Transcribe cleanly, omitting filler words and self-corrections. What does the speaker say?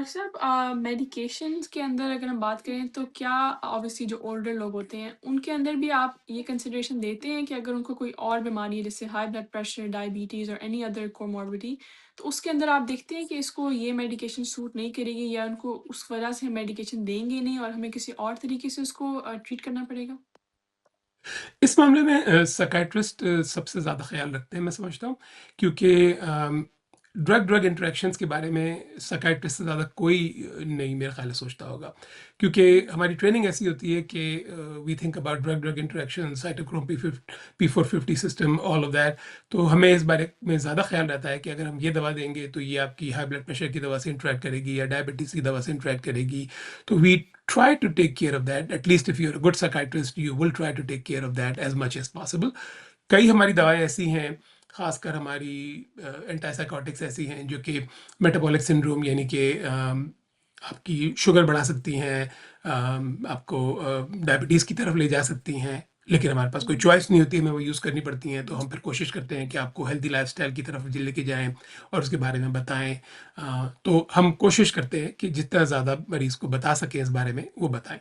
साहब मेडिकेशंस के अंदर अगर हम बात करें तो क्या ऑब्वियसली जो ओल्डर लोग होते हैं उनके अंदर भी आप ये कंसिडरेशन देते हैं कि अगर उनको कोई और बीमारी है जैसे हाई ब्लड प्रेशर डायबिटीज़ और एनी अदर कोमॉर्बिडी तो उसके अंदर आप देखते हैं कि इसको ये मेडिकेशन सूट नहीं करेगी या उनको उस वजह से हम मेडिकेशन देंगे नहीं और हमें किसी और तरीके से उसको ट्रीट करना पड़ेगा। इस मामले में साइकियाट्रिस्ट सबसे ज़्यादा ख़्याल रखते हैं मैं समझता हूँ क्योंकि ड्रग ड्रग इंटरेक्शंस के बारे में साइकियाट्रिस्ट से ज़्यादा कोई नहीं मेरा ख़्याल है सोचता होगा क्योंकि हमारी ट्रेनिंग ऐसी होती है कि we think about drug drug interaction cytochrome P450 system all of that. तो हमें इस बारे में ज़्यादा ख्याल रहता है कि अगर हम ये दवा देंगे तो ये आपकी हाई ब्लड प्रेशर की दवा से इंटरेक्ट करेगी या डायबिटीज़ की दवा से इंटरेक्ट करेगी। तो we try to take care of that. At least if you're a good psychiatrist, you will try to take care of that as much as possible. कई हमारी दवाएं ऐसी हैं, खासकर हमारी एंटीसाइकोटिक्स ऐसी हैं जो कि मेटाबॉलिक सिंड्रोम यानी कि आपकी शुगर बढ़ा सकती हैं, आपको डायबिटीज़ की तरफ ले जा सकती हैं, लेकिन हमारे पास कोई चॉइस नहीं होती, हमें वो यूज़ करनी पड़ती हैं। तो हम फिर कोशिश करते हैं कि आपको हेल्दी लाइफस्टाइल की तरफ जी लेके जाएं और उसके बारे में बताएं। तो हम कोशिश करते हैं कि जितना ज़्यादा मरीज़ को बता सकें इस बारे में वो बताएं।